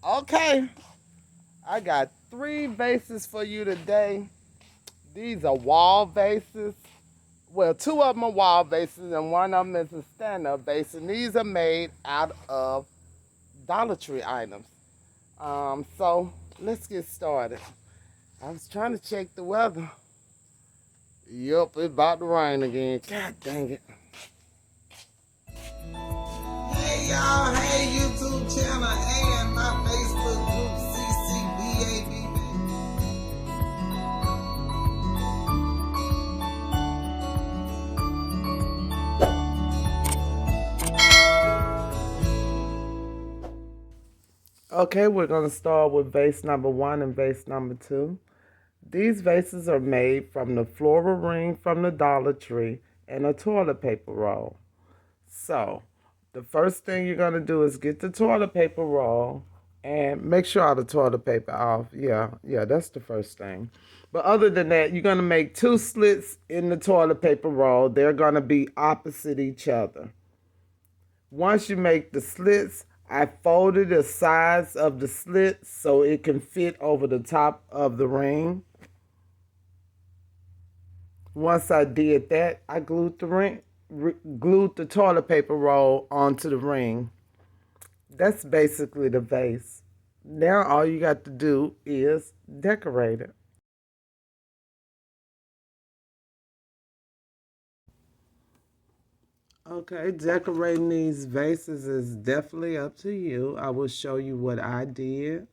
Okay, I got 3 vases for you today. These are wall vases. Well, 2 of them are wall vases and one of them is a stand-up vase. And these are made out of Dollar Tree items. So let's get started. I was trying to check the weather. Yup, it's about to rain again. God dang it. Hey y'all, hey YouTube channel and my Facebook group CCBAB. Okay, we're going to start with vase number 1 and vase number 2. These vases are made from the floral ring from the Dollar Tree and a toilet paper roll. So, the first thing you're going to do is get the toilet paper roll and make sure all the toilet paper off. Yeah, that's the first thing. But other than that, you're going to make 2 slits in the toilet paper roll. They're going to be opposite each other. Once you make the slits, I folded the sides of the slits so it can fit over the top of the ring. Once I did that, I glued the toilet paper roll onto the ring. That's basically the vase. Now all you got to do is decorate it. Okay, decorating these vases is definitely up to you. I will show you what I did.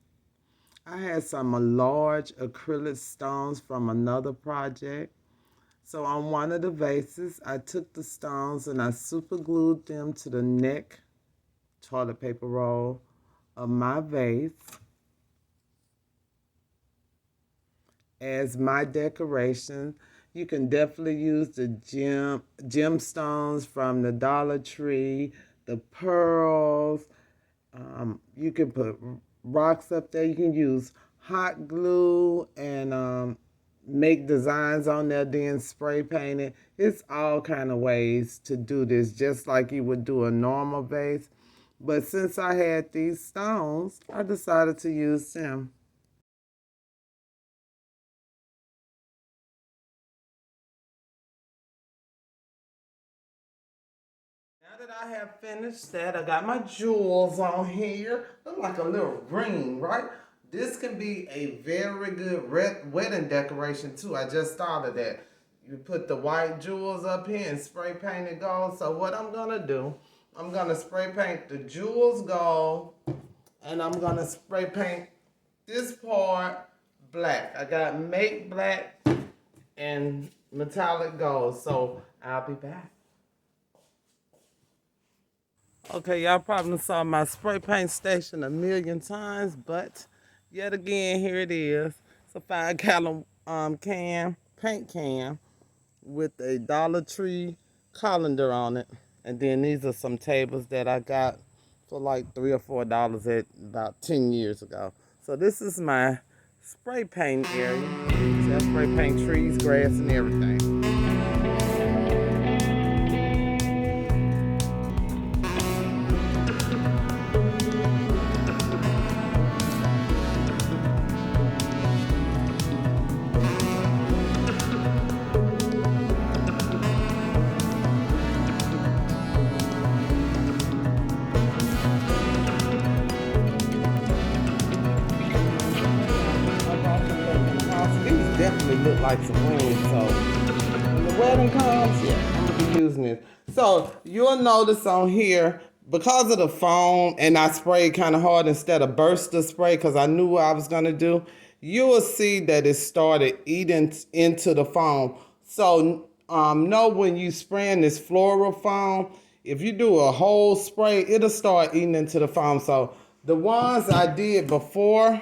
I had some large acrylic stones from another project. So on one of the vases, I took the stones and I super glued them to the neck toilet paper roll of my vase as my decoration. You can definitely use the gemstones from the Dollar Tree, the pearls. You can put rocks up there. You can use hot glue and make designs on there, then spray paint it. It's all kind of ways to do this, just like you would do a normal vase. But since I had these stones, I decided to use them. Now that I have finished that, I got my jewels on here. Look like a little ring, right? This can be a very good wedding decoration too. I just thought of that. You put the white jewels up here and spray paint it gold. So what I'm gonna do, I'm gonna spray paint the jewels gold and I'm gonna spray paint this part black. I got matte black and metallic gold. So I'll be back. Okay, y'all probably saw my spray paint station a million times, but yet again, here it is. It's a 5 gallon paint can with a Dollar Tree colander on it. And then these are some tables that I got for like $3 or $4 at about 10 years ago. So this is my spray paint area. So I spray paint trees, grass, and everything. These definitely look like some rings, so when the wedding comes, yeah, I'm gonna be using it. So you'll notice on here, because of the foam, and I sprayed kind of hard instead of burst the spray because I knew what I was gonna do, you will see that it started eating into the foam. So know when you spraying this floral foam, if you do a whole spray, it'll start eating into the foam. So the ones I did before,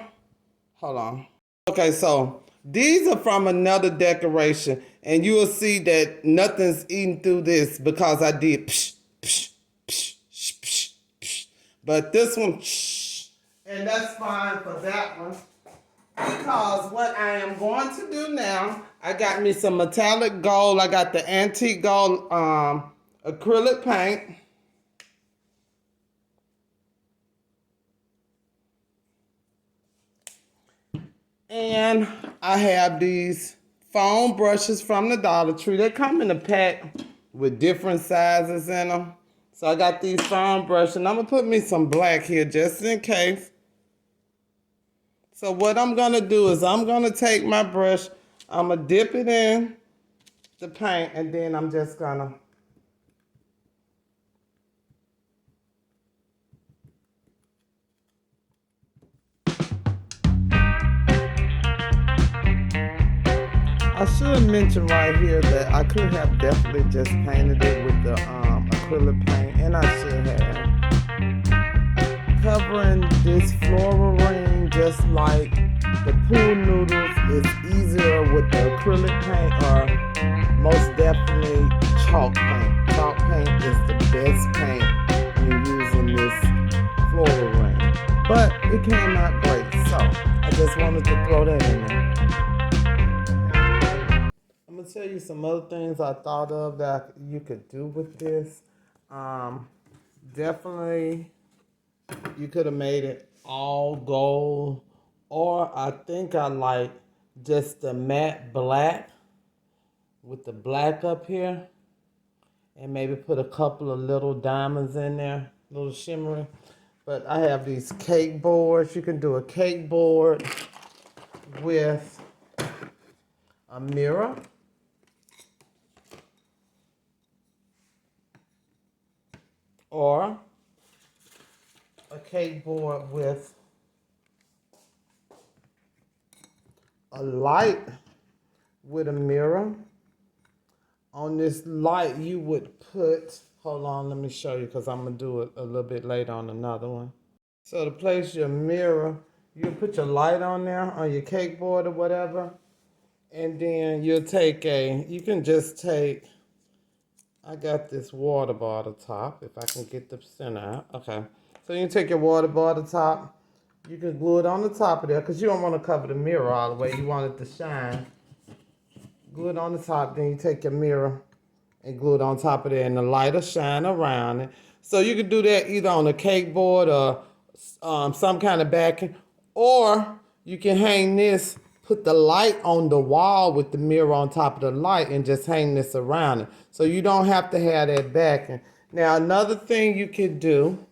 hold on. Okay, so these are from another decoration, and you will see that nothing's eating through this because I did psh, psh, psh, psh, psh, psh. But this one, psh, and that's fine for that one. Because what I am going to do now, I got me some metallic gold. I got the antique gold acrylic paint. And I have these foam brushes from the Dollar Tree. They come in a pack with different sizes in them. So I got these foam brushes, and I'm gonna put me some black here just in case. So what I'm gonna do is I'm gonna take my brush, I'm gonna dip it in the paint, and then I'm just gonna I should mention right here that I could have definitely just painted it with the acrylic paint, and I should have. Covering this floral ring just like the pool noodles is easier with the acrylic paint or most definitely chalk paint. Chalk paint is the best paint when using this floral ring. But it came out great, so I just wanted to throw that in there. I'm gonna tell you some other things I thought of that you could do with this. Definitely you could have made it all gold, or I think I like just the matte black with the black up here, and maybe put a couple of little diamonds in there, little shimmery. But I have these cake boards. You can do a cake board with a mirror. Or a cake board with a light with a mirror. On this light, you would put, hold on, let me show you because I'm going to do it a little bit later on another one. So to place your mirror, you put your light on there on your cake board or whatever. And then you'll take you can just take, I got this water bottle top, if I can get the center out. Okay. So you can take your water bottle top. You can glue it on the top of there because you don't want to cover the mirror all the way. You want it to shine. Glue it on the top. Then you take your mirror and glue it on top of there, and the light will shine around it. So you can do that either on a cake board or some kind of backing, or you can hang this, put the light on the wall with the mirror on top of the light, and just hang this around it. So you don't have to have that backing. Now another thing you could do.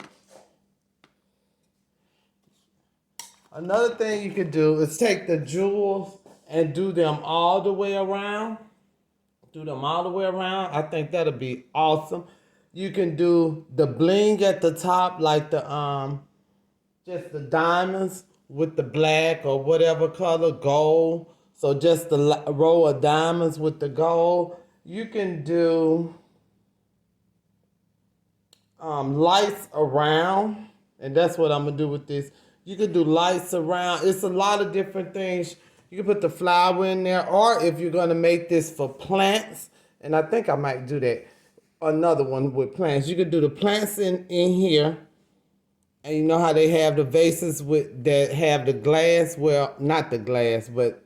Another thing you could do is take the jewels and do them all the way around. Do them all the way around. I think that'll be awesome. You can do the bling at the top, like the just the diamonds with the black or whatever color, gold. So just the row of diamonds with the gold. You can do lights around, and that's what I'm gonna do with this. You can do lights around. It's a lot of different things. You can put the flower in there, or if you're gonna make this for plants, and I think I might do that, another one with plants. You could do the plants in here, and you know how they have the vases with that have the glass, well, not the glass, but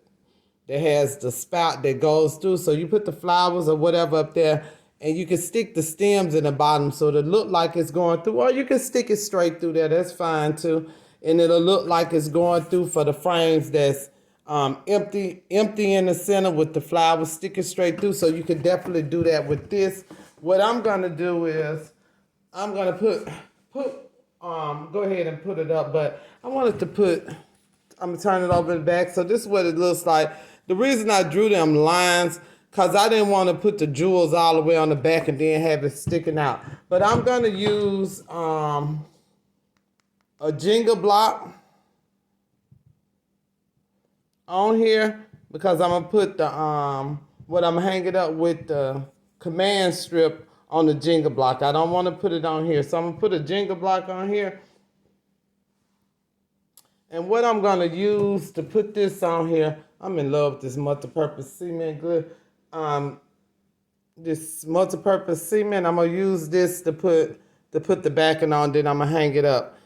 that has the spout that goes through. So you put the flowers or whatever up there, and you can stick the stems in the bottom so it'll look like it's going through, or you can stick it straight through there. That's fine too. And it'll look like it's going through for the frames that's empty in the center with the flowers sticking straight through. So you could definitely do that with this. What I'm gonna do is I'm gonna go ahead and put it up, but I wanted to I'm gonna turn it over the back. So this is what it looks like. The reason I drew them lines, because I didn't want to put the jewels all the way on the back and then have it sticking out. But I'm gonna use a Jenga block on here because I'm gonna put the what I'm hanging up with the command strip on the Jenga block. I don't want to put it on here, so I'm gonna put a Jenga block on here. And what I'm gonna use to put this on here, I'm in love with this multi-purpose cement glue. This multi-purpose cement, I'm gonna use this to put the backing on. Then I'm gonna hang it up.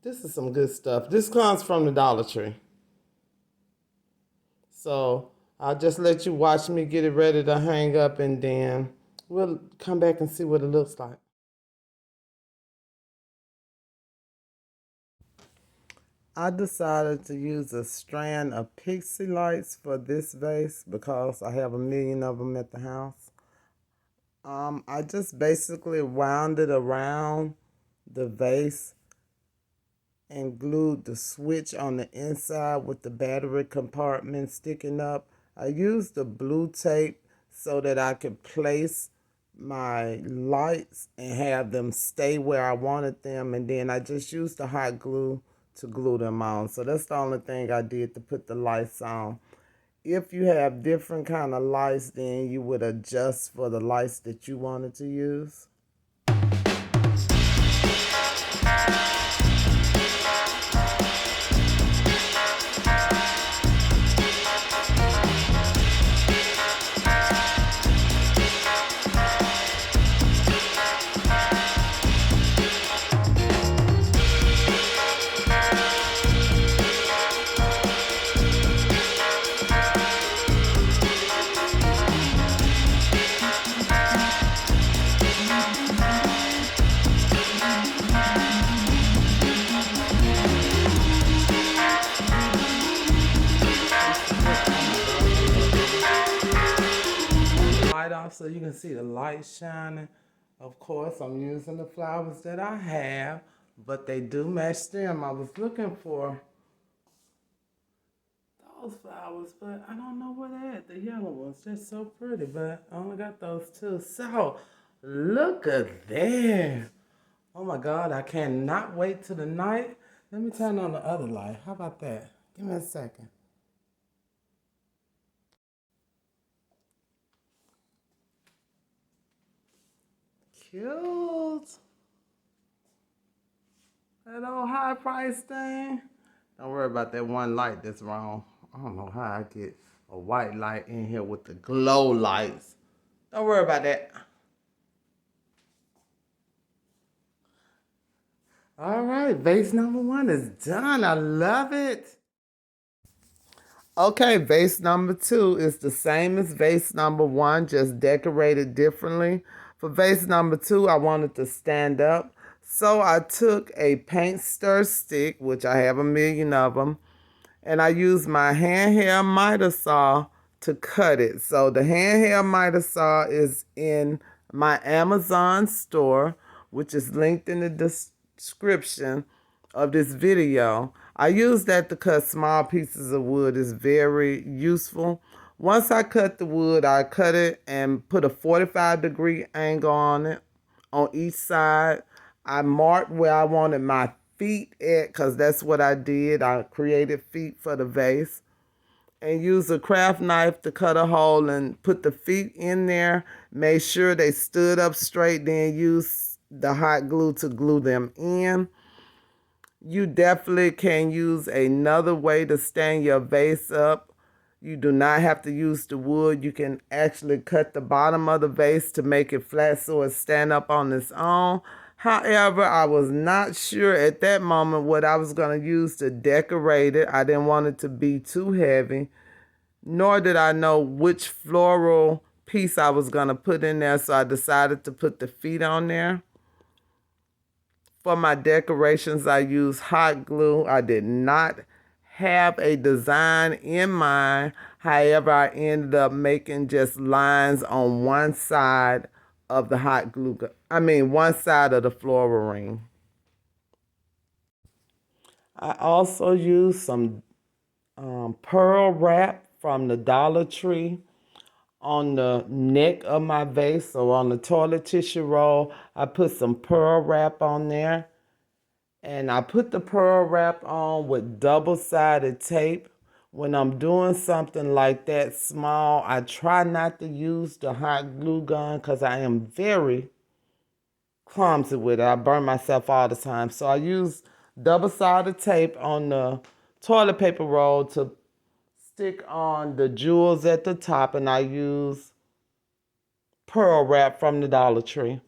This is some good stuff. This comes from the Dollar Tree. So I'll just let you watch me get it ready to hang up, and then we'll come back and see what it looks like. I decided to use a strand of pixie lights for this vase because I have a million of them at the house. I just basically wound it around the vase and glued the switch on the inside with the battery compartment sticking up. I used the blue tape so that I could place my lights and have them stay where I wanted them, and then I just used the hot glue to glue them on. So that's the only thing I did to put the lights on. If you have different kind of lights, then you would adjust for the lights that you wanted to use. Light off so you can see the light shining. Of course, I'm using the flowers that I have, but they do match them. I was looking for those flowers, but I don't know where they're at. The yellow ones, they're so pretty, but I only got those two. So, look at there. Oh my God, I cannot wait till the night. Let me turn on the other light. How about that? Give me a second. Cute. That old high price thing. Don't worry about that one light that's wrong. I don't know how I get a white light in here with the glow lights. Don't worry about that. All right, vase number 1 is done. I love it. Okay, vase number 2 is the same as vase number 1, just decorated differently. For vase number 2, I wanted to stand up. So I took a paint stir stick, which I have a million of them, and I used my handheld miter saw to cut it. So the handheld miter saw is in my Amazon store, which is linked in the description of this video. I use that to cut small pieces of wood. It's very useful. Once I cut the wood, I cut it and put a 45-degree angle on it on each side. I marked where I wanted my feet at because that's what I did. I created feet for the vase and used a craft knife to cut a hole and put the feet in there. Made sure they stood up straight, then use the hot glue to glue them in. You definitely can use another way to stand your vase up. You do not have to use the wood. You can actually cut the bottom of the vase to make it flat so it stand up on its own. However, I was not sure at that moment what I was going to use to decorate it. I didn't want it to be too heavy, nor did I know which floral piece I was going to put in there, so I decided to put the feet on there. For my decorations, I used hot glue. I did not have a design in mind. However, I ended up making just lines on one side of the hot glue. One side of the floral ring. I also used some pearl wrap from the Dollar Tree on the neck of my vase. So on the toilet tissue roll, I put some pearl wrap on there. And I put the pearl wrap on with double-sided tape. When I'm doing something like that small, I try not to use the hot glue gun because I am very clumsy with it. I burn myself all the time. So I use double-sided tape on the toilet paper roll to stick on the jewels at the top, and I use pearl wrap from the Dollar Tree.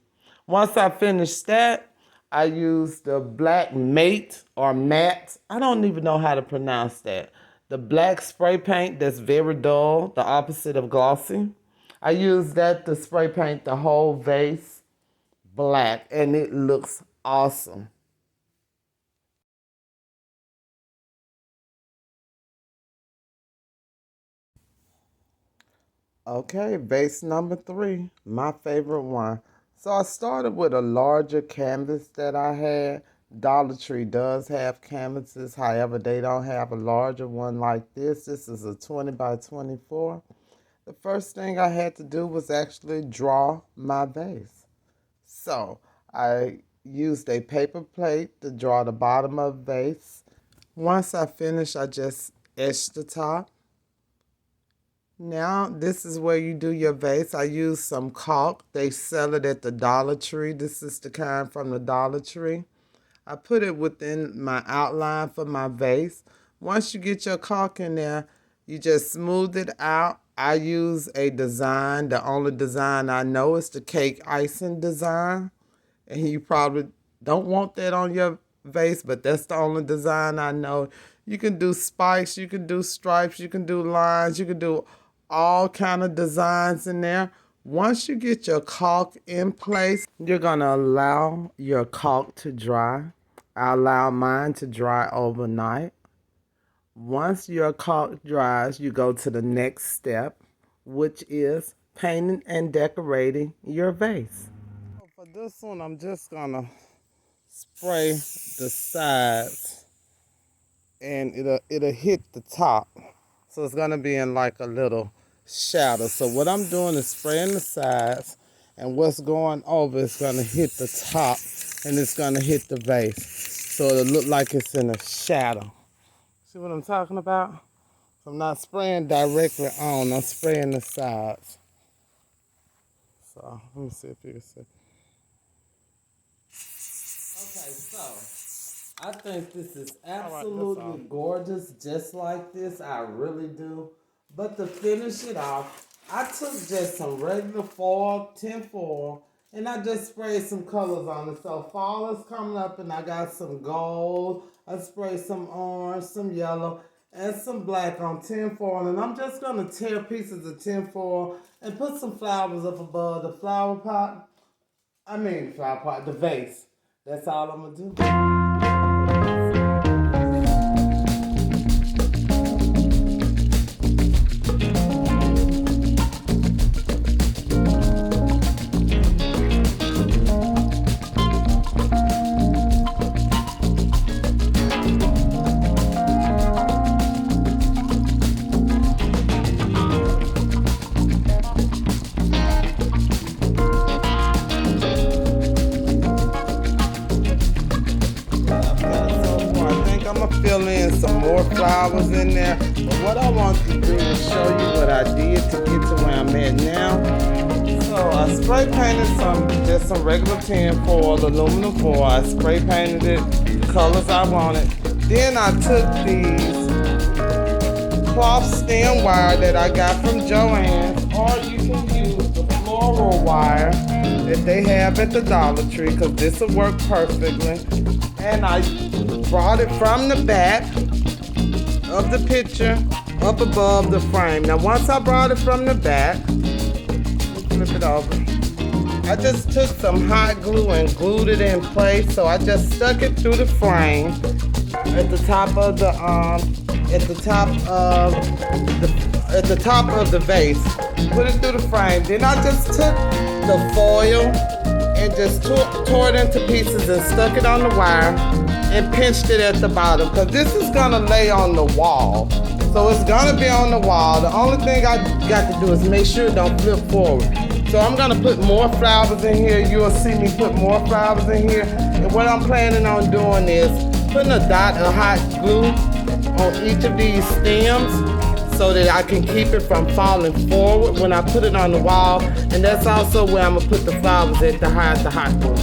Once I finish that, I use the black mate or matte. I don't even know how to pronounce that. The black spray paint that's very dull, the opposite of glossy. I use that to spray paint the whole vase black, and it looks awesome. Okay, base number 3, my favorite one. So I started with a larger canvas that I had. Dollar Tree does have canvases, however, they don't have a larger one like this. This is a 20 by 24. The first thing I had to do was actually draw my vase. So I used a paper plate to draw the bottom of the vase. Once I finished, I just etched the top. Now, this is where you do your vase. I use some caulk. They sell it at the Dollar Tree. This is the kind from the Dollar Tree. I put it within my outline for my vase. Once you get your caulk in there, you just smooth it out. I use a design. The only design I know is the cake icing design. And you probably don't want that on your vase, but that's the only design I know. You can do spikes, you can do stripes, you can do lines, you can do all kind of designs in there. Once you get your caulk in place, you're gonna allow your caulk to dry. I allow mine to dry overnight. Once your caulk dries, you go to the next step, which is painting and decorating your vase. For this one, I'm just gonna spray the sides and it'll hit the top. So it's gonna be in like a little shadow. So what I'm doing is spraying the sides, and what's going over is gonna hit the top and it's gonna hit the vase. So it'll look like it's in a shadow. See what I'm talking about? So I'm not spraying directly on, I'm spraying the sides. So let me see if you can see. Okay, so I think this is absolutely gorgeous, just like this. I really do. But to finish it off, I took just some regular foil, tin foil, and I just sprayed some colors on it. So fall is coming up, and I got some gold. I sprayed some orange, some yellow, and some black on tin foil. And I'm just going to tear pieces of tin foil and put some flowers up above the flower pot. Flower pot, the vase. That's all I'm gonna do. Fill in some more flowers in there, but what I want to do is show you what I did to get to where I'm at now. So I spray painted just some regular tin foil, aluminum foil. I spray painted it the colors I wanted. Then I took these cloth stem wire that I got from Joann's, or you can use the floral wire that they have at the Dollar Tree, because this will work perfectly. And I brought it from the back of the picture up above the frame. Now once I brought it from the back, flip it over, I just took some hot glue and glued it in place. So I just stuck it through the frame at the top of the top of the vase. Put it through the frame. Then I just took the foil and just tore it into pieces and stuck it on the wire and pinched it at the bottom, because this is gonna lay on the wall. So it's gonna be on the wall. The only thing I got to do is make sure it don't flip forward. So I'm gonna put more flowers in here. You'll see me put more flowers in here. And what I'm planning on doing is putting a dot of hot glue on each of these stems, so that I can keep it from falling forward when I put it on the wall. And that's also where I'm gonna put the flowers at to hide the hot glue.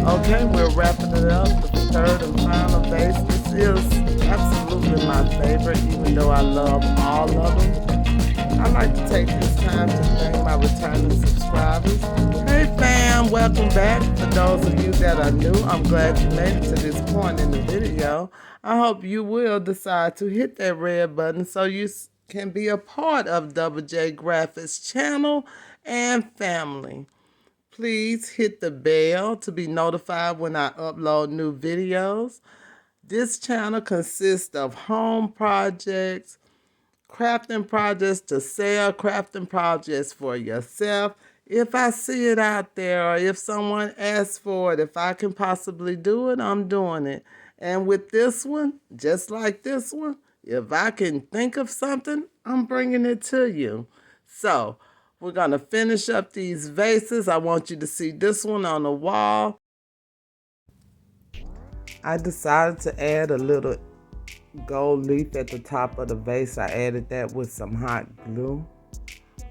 Okay, we're wrapping it up. The third and final vase. This is absolutely my favorite, even though I love all of them. I'd like to take this time to thank my returning subscribers. Hey fam, welcome back. For those of you that are new, I'm glad you made it to this point in the video. I hope you will decide to hit that red button so you can be a part of Double J Graphics channel and family. Please hit the bell to be notified when I upload new videos. This channel consists of home projects, crafting projects to sell, crafting projects for yourself. If I see it out there or if someone asks for it, if I can possibly do it, I'm doing it. And with this one, just like this one, if I can think of something, I'm bringing it to you. So we're going to finish up these vases. I want you to see this one on the wall. I decided to add a little gold leaf at the top of the vase. I added that with some hot glue.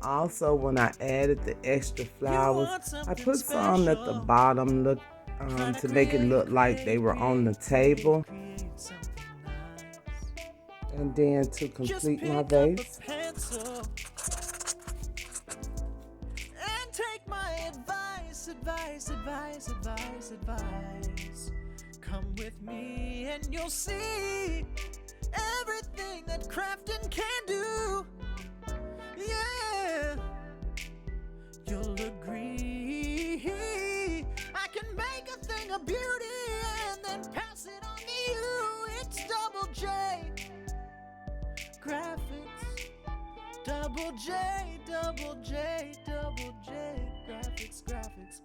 Also, when I added the extra flowers, I put some at the bottom to make it look like they were on the table. And then to complete my vase, and take my advice. Come with me and you'll see everything that crafting can do. Yeah, you'll agree. I can make a thing of beauty and then pass it on to you. It's Double J Graphics. Double J, Double J, Double J Graphics.